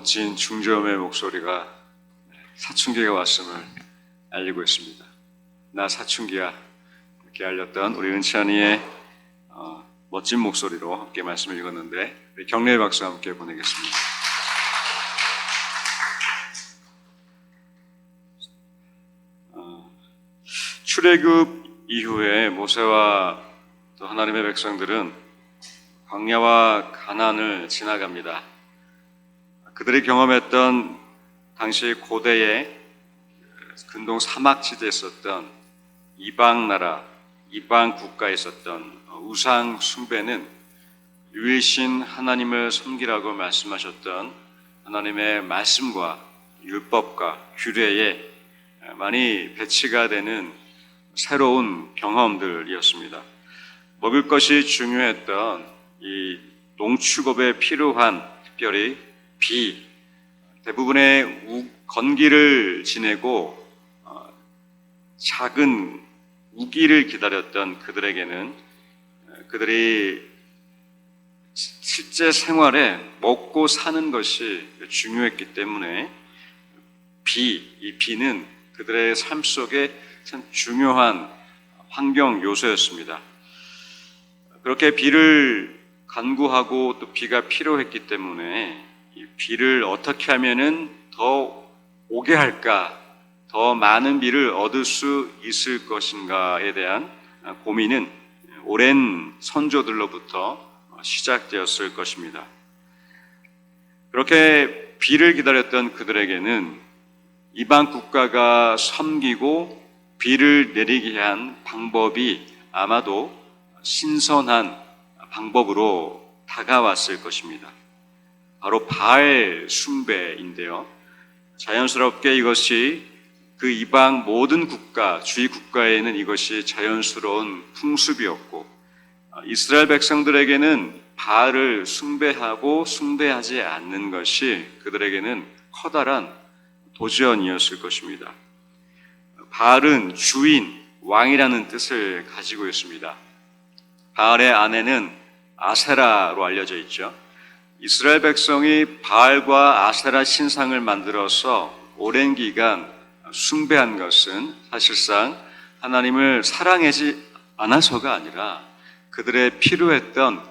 멋진 중저음의 목소리가 사춘기가 왔음을 알리고 있습니다. 나 사춘기야, 이렇게 알렸던 우리 은찬이의 멋진 목소리로 함께 말씀을 읽었는데 우리 격려의 박수 함께 보내겠습니다. 출애굽 이후에 모세와 또 하나님의 백성들은 광야와 가나안을 지나갑니다. 그들이 경험했던 당시 고대의 근동 사막지대에 있었던 이방 나라, 이방 국가에 있었던 우상 숭배는 유일신 하나님을 섬기라고 말씀하셨던 하나님의 말씀과 율법과 규례에 많이 배치가 되는 새로운 경험들이었습니다. 먹을 것이 중요했던 이 농축업에 필요한 특별히 비, 대부분의 건기를 지내고 작은 우기를 기다렸던 그들에게는 그들이 실제 생활에 먹고 사는 것이 중요했기 때문에 이 비는 그들의 삶 속에 참 중요한 환경 요소였습니다. 그렇게 비를 간구하고 또 비가 필요했기 때문에 이 비를 어떻게 하면은 더 오게 할까, 더 많은 비를 얻을 수 있을 것인가에 대한 고민은 오랜 선조들로부터 시작되었을 것입니다. 그렇게 비를 기다렸던 그들에게는 이방 국가가 섬기고 비를 내리게 한 방법이 아마도 신선한 방법으로 다가왔을 것입니다. 바로 바알 숭배인데요. 자연스럽게 이것이 그 이방 모든 국가, 주위 국가에는 이것이 자연스러운 풍습이었고 이스라엘 백성들에게는 바알을 숭배하고 숭배하지 않는 것이 그들에게는 커다란 도전이었을 것입니다. 바알은 주인, 왕이라는 뜻을 가지고 있습니다. 바알의 아내는 아세라로 알려져 있죠. 이스라엘 백성이 바알과 아세라 신상을 만들어서 오랜 기간 숭배한 것은 사실상 하나님을 사랑하지 않아서가 아니라 그들의 필요했던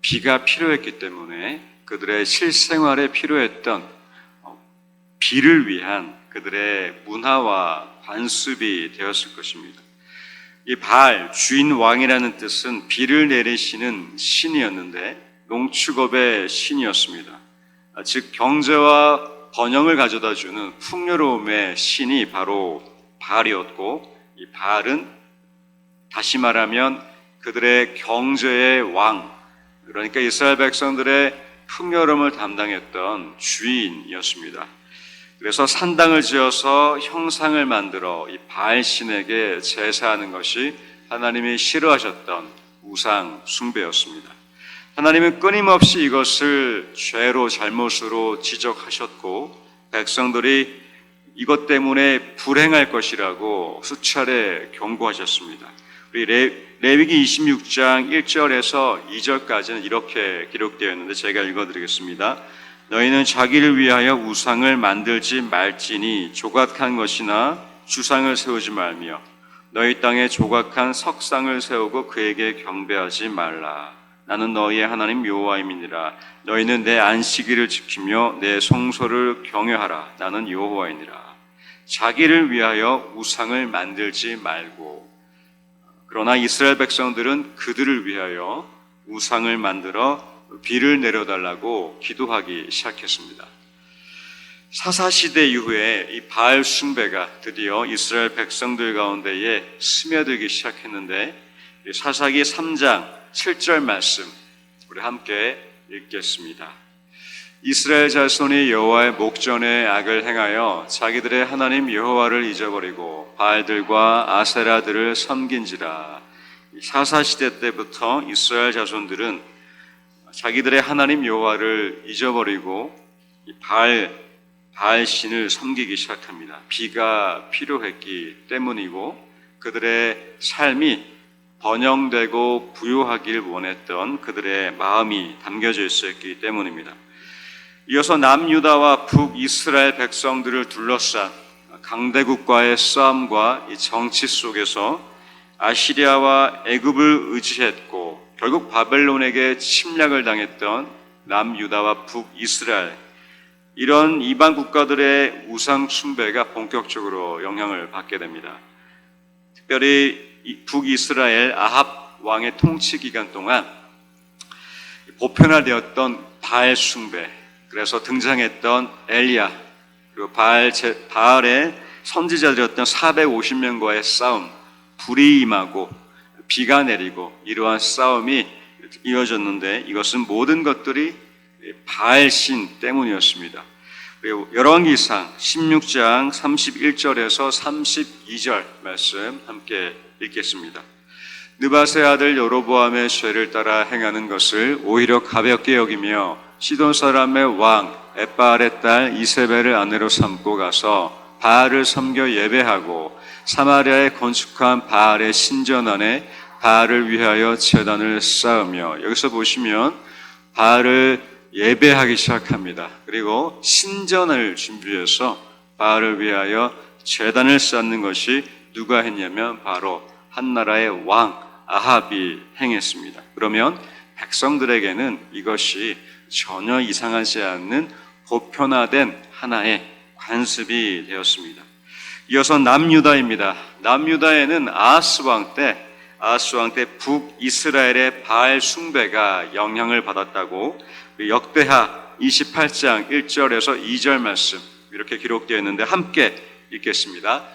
비가 필요했기 때문에 그들의 실생활에 필요했던 비를 위한 그들의 문화와 관습이 되었을 것입니다. 이 바알, 주인 왕이라는 뜻은 비를 내리시는 신이었는데 농축업의 신이었습니다. 즉 경제와 번영을 가져다주는 풍요로움의 신이 바로 바알이었고 이 바알은 다시 말하면 그들의 경제의 왕, 그러니까 이스라엘 백성들의 풍요로움을 담당했던 주인이었습니다. 그래서 산당을 지어서 형상을 만들어 이 바알 신에게 제사하는 것이 하나님이 싫어하셨던 우상 숭배였습니다. 하나님은 끊임없이 이것을 죄로 잘못으로 지적하셨고 백성들이 이것 때문에 불행할 것이라고 수차례 경고하셨습니다. 우리 레위기 26장 1절에서 2절까지는 이렇게 기록되어 있는데 제가 읽어드리겠습니다. 너희는 자기를 위하여 우상을 만들지 말지니 조각한 것이나 주상을 세우지 말며 너희 땅에 조각한 석상을 세우고 그에게 경배하지 말라. 나는 너희의 하나님 여호와임이니라. 너희는 내 안식일을 지키며 내 성소를 경외하라. 나는 여호와이니라. 자기를 위하여 우상을 만들지 말고, 그러나 이스라엘 백성들은 그들을 위하여 우상을 만들어 비를 내려달라고 기도하기 시작했습니다. 사사시대 이후에 이 바알 숭배가 드디어 이스라엘 백성들 가운데에 스며들기 시작했는데 사사기 3장 7절 말씀 우리 함께 읽겠습니다. 이스라엘 자손이 여호와의 목전에 악을 행하여 자기들의 하나님 여호와를 잊어버리고 바알들과 아세라들을 섬긴지라. 사사시대 때부터 이스라엘 자손들은 자기들의 하나님 여호와를 잊어버리고 바알 신을 섬기기 시작합니다. 비가 필요했기 때문이고 그들의 삶이 번영되고 부유하길 원했던 그들의 마음이 담겨져 있었기 때문입니다. 이어서 남유다와 북이스라엘 백성들을 둘러싼 강대국과의 싸움과 이 정치 속에서 아시리아와 애굽을 의지했고 결국 바벨론에게 침략을 당했던 남유다와 북이스라엘, 이런 이방 국가들의 우상 숭배가 본격적으로 영향을 받게 됩니다. 특별히 북이스라엘 아합 왕의 통치 기간 동안 보편화되었던 바알 숭배, 그래서 등장했던 엘리야, 그리고 바알의 선지자들이었던 450명과의 싸움, 불이 임하고 비가 내리고 이러한 싸움이 이어졌는데 이것은 모든 것들이 바알 신 때문이었습니다. 그리고 열왕기상 16장 31절에서 32절 말씀 함께 읽겠습니다. 느밧의 아들 여로보암의 죄를 따라 행하는 것을 오히려 가볍게 여기며 시돈 사람의 왕 엣바알의 딸 이세벨을 아내로 삼고 가서 바알을 섬겨 예배하고 사마리아에 건축한 바알의 신전 안에 바알을 위하여 제단을 쌓으며, 여기서 보시면 바알을 예배하기 시작합니다. 그리고 신전을 준비해서 바알을 위하여 제단을 쌓는 것이 누가 했냐면 바로 한나라의 왕 아합이 행했습니다. 그러면 백성들에게는 이것이 전혀 이상하지 않는 보편화된 하나의 관습이 되었습니다. 이어서 남유다입니다. 남유다에는 아하스 왕 때 북이스라엘의 바알 숭배가 영향을 받았다고 역대하 28장 1절에서 2절 말씀 이렇게 기록되어 있는데 함께 읽겠습니다.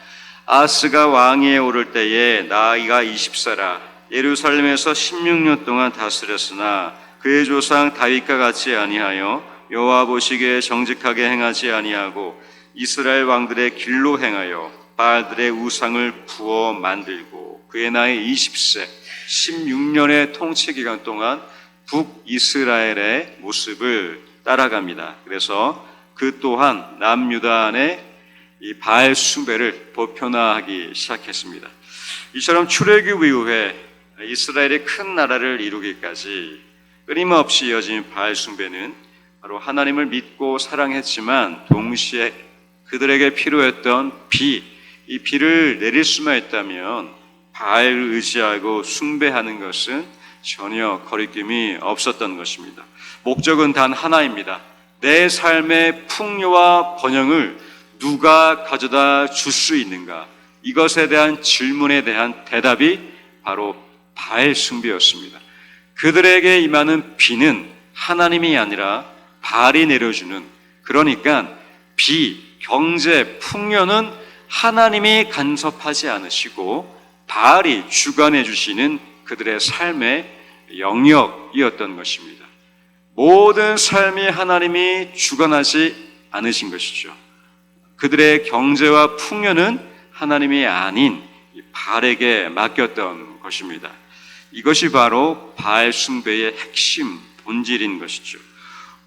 아하스가 왕위에 오를 때에 나이가 20세라 예루살렘에서 16년 동안 다스렸으나 그의 조상 다윗과 같이 아니하여 여호와 보시기에 정직하게 행하지 아니하고 이스라엘 왕들의 길로 행하여 바알들의 우상을 부어 만들고 그의 나이 20세 16년의 통치 기간 동안 북이스라엘의 모습을 따라갑니다. 그래서 그 또한 남유다 안에 이 바알 숭배를 보편화하기 시작했습니다. 이처럼 출애굽 이후에 이스라엘이 큰 나라를 이루기까지 끊임없이 이어진 바알 숭배는 바로 하나님을 믿고 사랑했지만 동시에 그들에게 필요했던 이 비를 내릴 수만 있다면 바알을 의지하고 숭배하는 것은 전혀 거리낌이 없었던 것입니다. 목적은 단 하나입니다. 내 삶의 풍요와 번영을 누가 가져다 줄 수 있는가? 이것에 대한 질문에 대한 대답이 바로 바알 숭배였습니다. 그들에게 임하는 비는 하나님이 아니라 바알이 내려주는, 그러니까 경제, 풍요는 하나님이 간섭하지 않으시고 바알이 주관해 주시는 그들의 삶의 영역이었던 것입니다. 모든 삶이 하나님이 주관하지 않으신 것이죠. 그들의 경제와 풍요는 하나님이 아닌 바알에게 맡겼던 것입니다. 이것이 바로 바알 숭배의 핵심, 본질인 것이죠.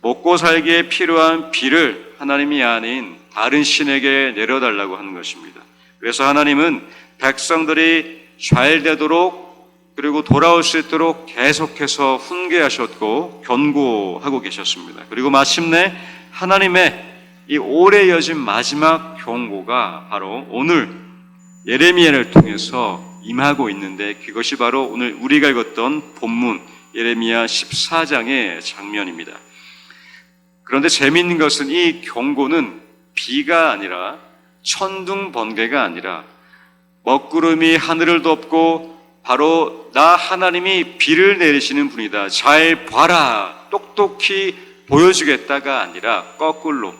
먹고 살기에 필요한 비를 하나님이 아닌 다른 신에게 내려달라고 하는 것입니다. 그래서 하나님은 백성들이 잘 되도록 그리고 돌아올 수 있도록 계속해서 훈계하셨고 견고하고 계셨습니다. 그리고 마침내 하나님의 이 오래 이어진 마지막 경고가 바로 오늘 예레미야를 통해서 임하고 있는데 그것이 바로 오늘 우리가 읽었던 본문 예레미야 14장의 장면입니다. 그런데 재미있는 것은 이 경고는 비가 아니라 천둥 번개가 아니라 먹구름이 하늘을 덮고 바로 나 하나님이 비를 내리시는 분이다, 잘 봐라, 똑똑히 보여주겠다가 아니라 거꾸로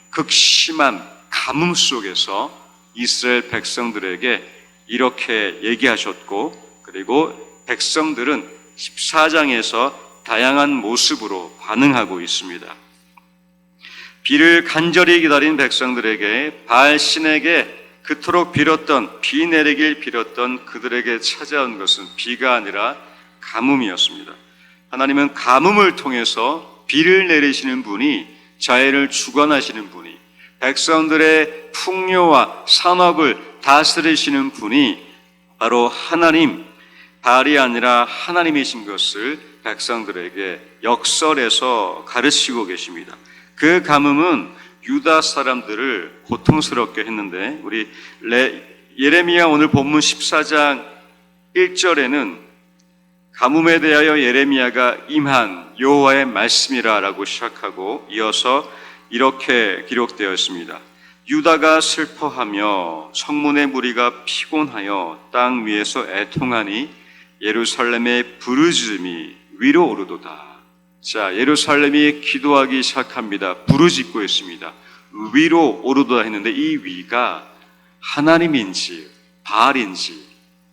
극심한 가뭄 속에서 이스라엘 백성들에게 이렇게 얘기하셨고, 그리고 백성들은 14장에서 다양한 모습으로 반응하고 있습니다. 비를 간절히 기다린 백성들에게 바알 신에게 그토록 비 내리길 빌었던 그들에게 찾아온 것은 비가 아니라 가뭄이었습니다. 하나님은 가뭄을 통해서 비를 내리시는 분이, 자연을 주관하시는 분이, 백성들의 풍요와 산업을 다스리시는 분이 바로 하나님, 바알이 아니라 하나님이신 것을 백성들에게 역설에서 가르치고 계십니다. 그 가뭄은 유다 사람들을 고통스럽게 했는데 우리 예레미야 오늘 본문 14장 1절에는 가뭄에 대하여 예레미야가 임한 여호와의 말씀이라라고 시작하고 이어서 이렇게 기록되어 있습니다. 유다가 슬퍼하며 성문의 무리가 피곤하여 땅 위에서 애통하니 예루살렘의 부르짖음이 위로 오르도다. 자, 예루살렘이 기도하기 시작합니다. 부르짖고 있습니다. 위로 오르도다 했는데 이 위가 하나님인지 바알인지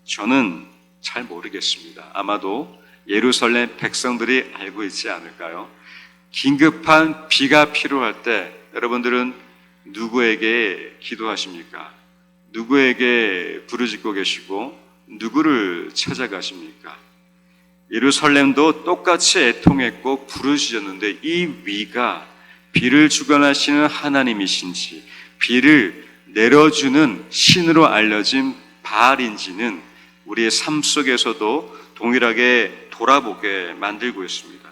저는 잘 모르겠습니다. 아마도 예루살렘 백성들이 알고 있지 않을까요? 긴급한 비가 필요할 때 여러분들은 누구에게 기도하십니까? 누구에게 부르짖고 계시고 누구를 찾아가십니까? 예루살렘도 똑같이 애통했고 부르짖었는데 이 위가 비를 주관하시는 하나님이신지 비를 내려주는 신으로 알려진 바알인지는 우리의 삶 속에서도 동일하게 돌아보게 만들고 있습니다.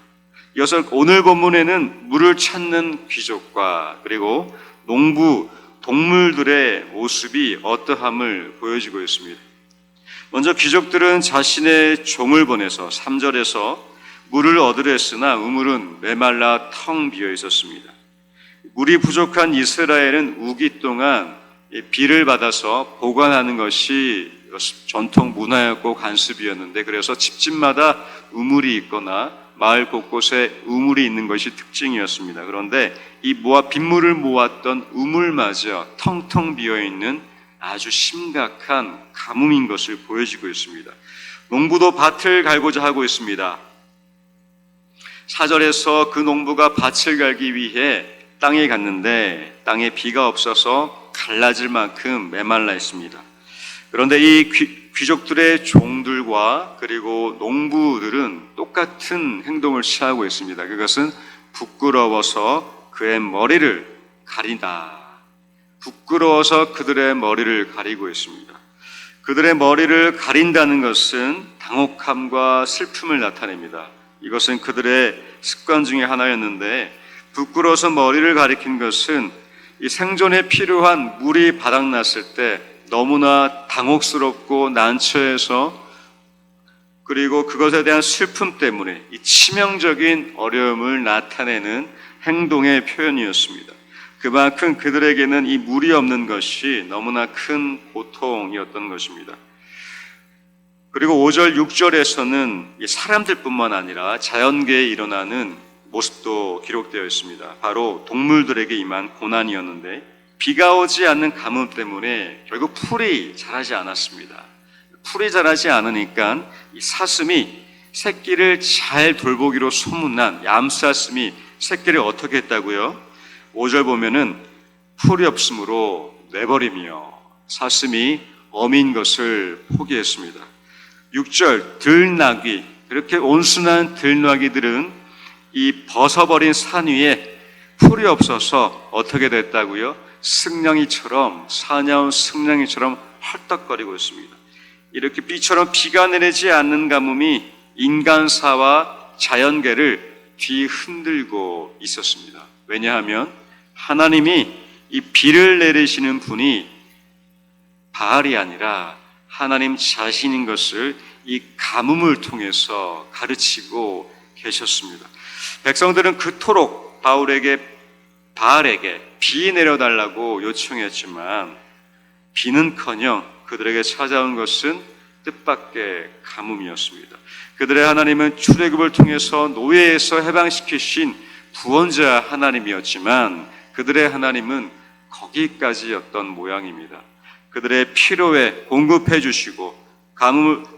이어서 오늘 본문에는 물을 찾는 귀족과 그리고 농부, 동물들의 모습이 어떠함을 보여주고 있습니다. 먼저 귀족들은 자신의 종을 보내서 3절에서 물을 얻으려 했으나 우물은 메말라 텅 비어 있었습니다. 물이 부족한 이스라엘은 우기 동안 비를 받아서 보관하는 것이 전통 문화였고 관습이었는데 그래서 집집마다 우물이 있거나 마을 곳곳에 우물이 있는 것이 특징이었습니다. 그런데 이 빗물을 모았던 우물마저 텅텅 비어있는 아주 심각한 가뭄인 것을 보여주고 있습니다. 농부도 밭을 갈고자 하고 있습니다. 4절에서 그 농부가 밭을 갈기 위해 땅에 갔는데 땅에 비가 없어서 갈라질 만큼 메말라 있습니다. 그런데 이 귀족들의 종들과 그리고 농부들은 똑같은 행동을 취하고 있습니다. 그것은 부끄러워서 그의 머리를 가린다. 부끄러워서 그들의 머리를 가리고 있습니다. 그들의 머리를 가린다는 것은 당혹함과 슬픔을 나타냅니다. 이것은 그들의 습관 중에 하나였는데 부끄러워서 머리를 가리킨 것은 이 생존에 필요한 물이 바닥났을 때 너무나 당혹스럽고 난처해서 그리고 그것에 대한 슬픔 때문에 이 치명적인 어려움을 나타내는 행동의 표현이었습니다. 그만큼 그들에게는 이 물이 없는 것이 너무나 큰 고통이었던 것입니다. 그리고 5절, 6절에서는 사람들뿐만 아니라 자연계에 일어나는 모습도 기록되어 있습니다. 바로 동물들에게 임한 고난이었는데 비가 오지 않는 가뭄 때문에 결국 풀이 자라지 않았습니다. 풀이 자라지 않으니까 이 사슴이 새끼를 잘 돌보기로 소문난 얌사슴이 새끼를 어떻게 했다고요? 5절 보면은 풀이 없으므로 내버리며 사슴이 어민 것을 포기했습니다. 6절 들나귀, 그렇게 온순한 들나귀들은 이 벗어버린 산 위에 풀이 없어서 어떻게 됐다고요? 승냥이처럼, 사나운 승냥이처럼 헐떡거리고 있습니다. 이렇게 비처럼 비가 내리지 않는 가뭄이 인간사와 자연계를 뒤흔들고 있었습니다. 왜냐하면 하나님이 이 비를 내리시는 분이 바알이 아니라 하나님 자신인 것을 이 가뭄을 통해서 가르치고 계셨습니다. 백성들은 그토록 바알에게 비 내려달라고 요청했지만 비는커녕 그들에게 찾아온 것은 뜻밖의 가뭄이었습니다. 그들의 하나님은 출애굽을 통해서 노예에서 해방시키신 구원자 하나님이었지만 그들의 하나님은 거기까지였던 모양입니다. 그들의 필요에 공급해 주시고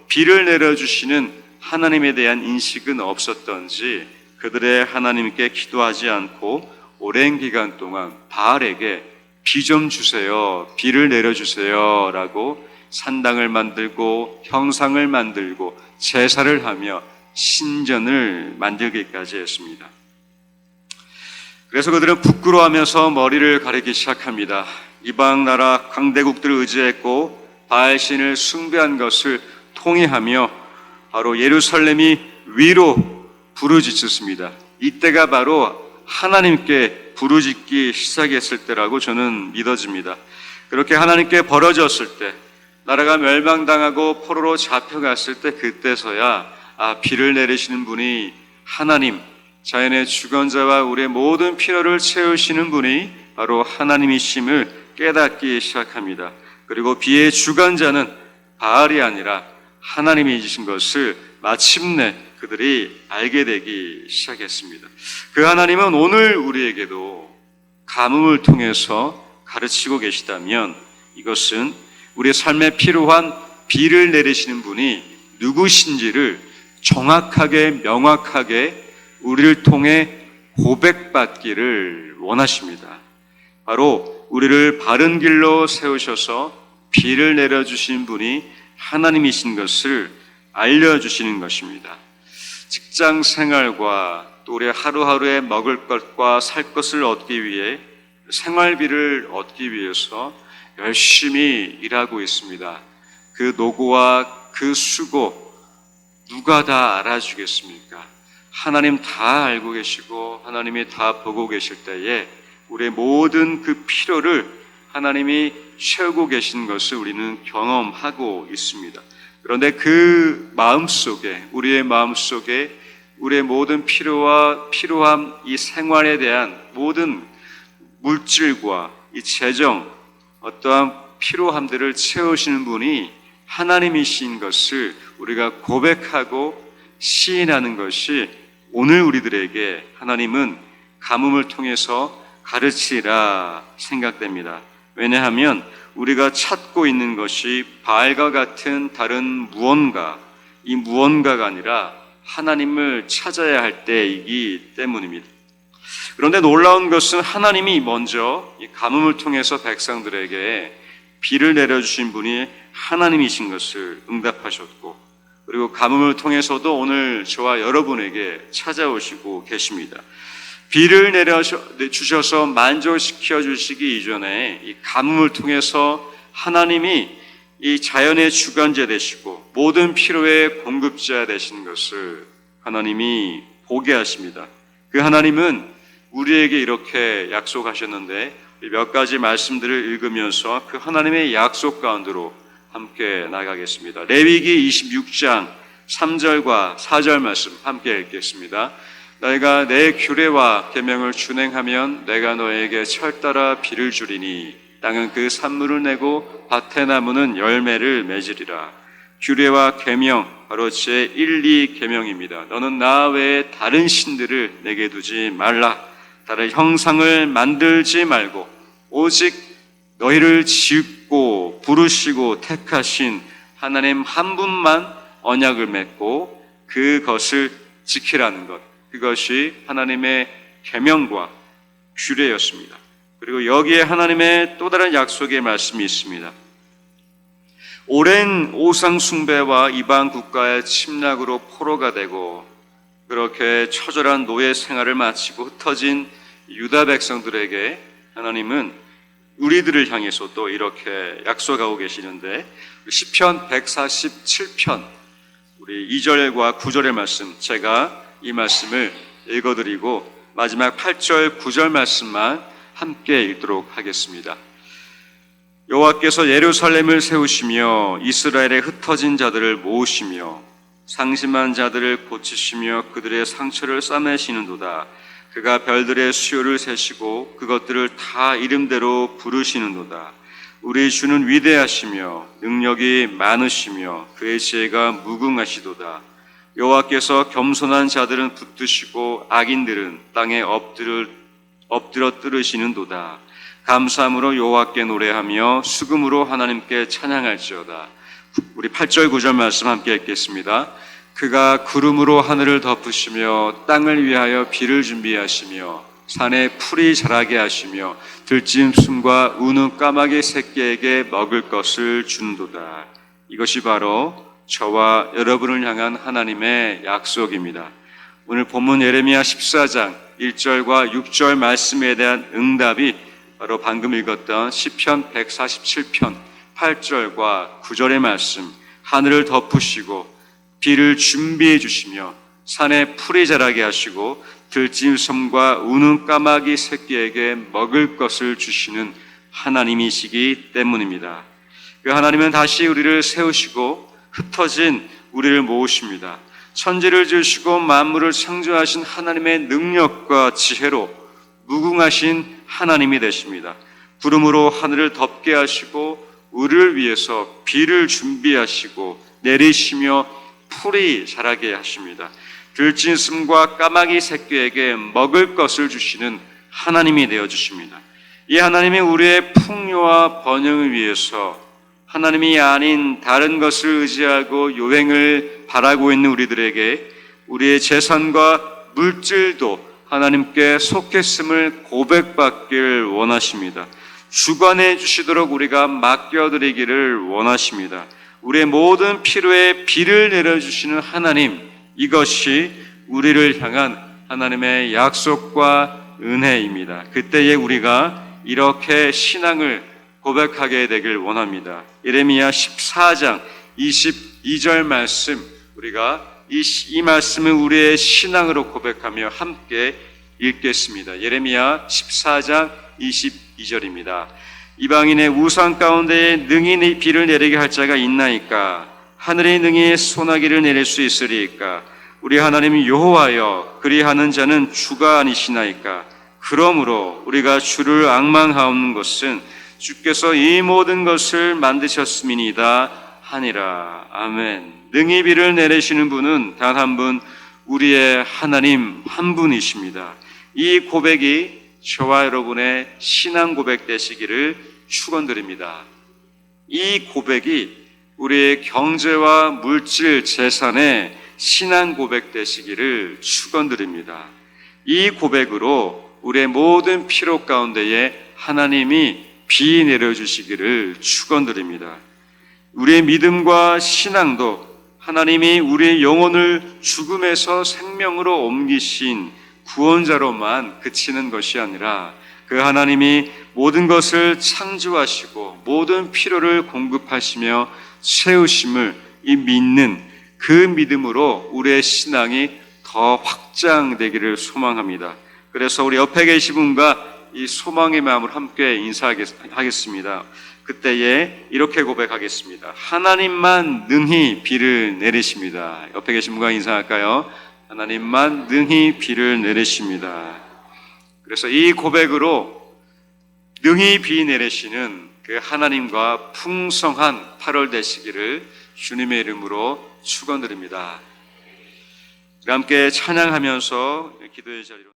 비를 내려주시는 하나님에 대한 인식은 없었던지 그들의 하나님께 기도하지 않고 오랜 기간 동안 바알에게 비 좀 주세요, 비를 내려주세요 라고 산당을 만들고 형상을 만들고 제사를 하며 신전을 만들기까지 했습니다. 그래서 그들은 부끄러워하면서 머리를 가리기 시작합니다. 이방 나라 강대국들을 의지했고 바알신을 숭배한 것을 통회하며 바로 예루살렘이 위로 부르짖었습니다. 이때가 바로 하나님께 부르짖기 시작했을 때라고 저는 믿어집니다. 그렇게 하나님께 벌어졌을 때, 나라가 멸망당하고 포로로 잡혀갔을 때, 그때서야 비를 내리시는 분이 하나님, 자연의 주권자와 우리의 모든 필요를 채우시는 분이 바로 하나님이심을 깨닫기 시작합니다. 그리고 비의 주관자는 바알이 아니라 하나님이신 것을 마침내 그들이 알게 되기 시작했습니다. 그 하나님은 오늘 우리에게도 가뭄을 통해서 가르치고 계시다면, 이것은 우리의 삶에 필요한 비를 내리시는 분이 누구신지를 정확하게 명확하게 우리를 통해 고백받기를 원하십니다. 바로 우리를 바른 길로 세우셔서 비를 내려주신 분이 하나님이신 것을 알려주시는 것입니다. 직장 생활과 또 우리 하루하루에 먹을 것과 살 것을 얻기 위해, 생활비를 얻기 위해서 열심히 일하고 있습니다. 그 노고와 그 수고 누가 다 알아주겠습니까? 하나님 다 알고 계시고 하나님이 다 보고 계실 때에 우리의 모든 그 필요를 하나님이 채우고 계신 것을 우리는 경험하고 있습니다. 그런데 그 마음속에, 우리의 마음속에 우리의 모든 필요와 필요함, 이 생활에 대한 모든 물질과 이 재정, 어떠한 필요함들을 채우시는 분이 하나님이신 것을 우리가 고백하고 시인하는 것이 오늘 우리들에게 하나님은 가뭄을 통해서 가르치라 생각됩니다. 왜냐하면 우리가 찾고 있는 것이 바알과 같은 다른 무언가, 이 무언가가 아니라 하나님을 찾아야 할 때이기 때문입니다. 그런데 놀라운 것은 하나님이 먼저 이 가뭄을 통해서 백성들에게 비를 내려주신 분이 하나님이신 것을 응답하셨고, 그리고 가뭄을 통해서도 오늘 저와 여러분에게 찾아오시고 계십니다. 비를 내려주셔서 만족시켜 주시기 이전에 이 가뭄을 통해서 하나님이 이 자연의 주관자 되시고 모든 필요의 공급자 되신 것을 하나님이 보게 하십니다. 그 하나님은 우리에게 이렇게 약속하셨는데, 몇 가지 말씀들을 읽으면서 그 하나님의 약속 가운데로 함께 나가겠습니다. 레위기 26장 3절과 4절 말씀 함께 읽겠습니다. 너희가 내 규례와 계명을 준행하면 내가 너에게 철따라 비를 주리니 땅은 그 산물을 내고 밭의 나무는 열매를 맺으리라. 규례와 계명, 바로 제 1, 2 계명입니다. 너는 나 외에 다른 신들을 내게 두지 말라. 다른 형상을 만들지 말고 오직 너희를 짓고 부르시고 택하신 하나님 한 분만 언약을 맺고 그것을 지키라는 것, 그것이 하나님의 계명과 규례였습니다. 그리고 여기에 하나님의 또 다른 약속의 말씀이 있습니다. 오랜 우상 숭배와 이방 국가의 침략으로 포로가 되고 그렇게 처절한 노예 생활을 마치고 흩어진 유다 백성들에게 하나님은 우리들을 향해서 또 이렇게 약속하고 계시는데, 시편 147편 우리 2절과 9절의 말씀, 제가 이 말씀을 읽어드리고 마지막 8절 9절 말씀만 함께 읽도록 하겠습니다. 여호와께서 예루살렘을 세우시며 이스라엘의 흩어진 자들을 모으시며 상심한 자들을 고치시며 그들의 상처를 싸매시는도다. 그가 별들의 수요를 세시고 그것들을 다 이름대로 부르시는도다. 우리 주는 위대하시며 능력이 많으시며 그의 지혜가 무궁하시도다. 여호와께서 겸손한 자들은 붙드시고 악인들은 땅에 엎드려 뜨르시는도다. 감사함으로 여호와께 노래하며 수금으로 하나님께 찬양할지어다. 우리 8절 9절 말씀 함께 읽겠습니다. 그가 구름으로 하늘을 덮으시며 땅을 위하여 비를 준비하시며 산에 풀이 자라게 하시며 들짐승과 우는 까마귀 새끼에게 먹을 것을 준도다. 이것이 바로 저와 여러분을 향한 하나님의 약속입니다. 오늘 본문 예레미야 14장 1절과 6절 말씀에 대한 응답이 바로 방금 읽었던 시편 147편 8절과 9절의 말씀, 하늘을 덮으시고 비를 준비해 주시며 산에 풀이 자라게 하시고 들짐승과 우는 까마귀 새끼에게 먹을 것을 주시는 하나님이시기 때문입니다. 그 하나님은 다시 우리를 세우시고 흩어진 우리를 모으십니다. 천지를 지으시고 만물을 창조하신 하나님의 능력과 지혜로 무궁하신 하나님이 되십니다. 구름으로 하늘을 덮게 하시고 우리를 위해서 비를 준비하시고 내리시며 풀이 자라게 하십니다. 들짐승과 까마귀 새끼에게 먹을 것을 주시는 하나님이 되어주십니다. 이 하나님이 우리의 풍요와 번영을 위해서 하나님이 아닌 다른 것을 의지하고 요행을 바라고 있는 우리들에게 우리의 재산과 물질도 하나님께 속했음을 고백받길 원하십니다. 주관해 주시도록 우리가 맡겨드리기를 원하십니다. 우리의 모든 필요에 비를 내려주시는 하나님, 이것이 우리를 향한 하나님의 약속과 은혜입니다. 그때에 우리가 이렇게 신앙을 고백하게 되길 원합니다. 예레미야 14장 22절 말씀, 우리가 이 말씀을 우리의 신앙으로 고백하며 함께 읽겠습니다. 예레미야 14장 22절입니다. 이방인의 우상 가운데에 능히 비를 내리게 할 자가 있나이까? 하늘에 능히 소나기를 내릴 수 있으리이까? 우리 하나님 여호와여, 그리하는 자는 주가 아니시나이까? 그러므로 우리가 주를 앙망하옵는 것은 주께서 이 모든 것을 만드셨음이니이다 하니라. 아멘. 능히 비를 내리시는 분은 단 한 분, 우리의 하나님 한 분이십니다. 이 고백이 저와 여러분의 신앙 고백 되시기를 축원드립니다. 이 고백이 우리의 경제와 물질, 재산의 신앙 고백 되시기를 축원드립니다. 이 고백으로 우리의 모든 필요 가운데에 하나님이 비 내려주시기를 축원드립니다. 우리의 믿음과 신앙도 하나님이 우리의 영혼을 죽음에서 생명으로 옮기신 구원자로만 그치는 것이 아니라 그 하나님이 모든 것을 창조하시고 모든 필요를 공급하시며 세우심을 이 믿는 그 믿음으로 우리의 신앙이 더 확장되기를 소망합니다. 그래서 우리 옆에 계신 분과 이 소망의 마음을 함께 인사하겠습니다. 그때에 이렇게 고백하겠습니다. 하나님만 능히 비를 내리십니다. 옆에 계신 분과 인사할까요? 하나님만 능히 비를 내리십니다. 그래서 이 고백으로 능히 비 내리시는 그 하나님과 풍성한 8월 되시기를 주님의 이름으로 축원드립니다. 함께 찬양하면서 기도의 자리로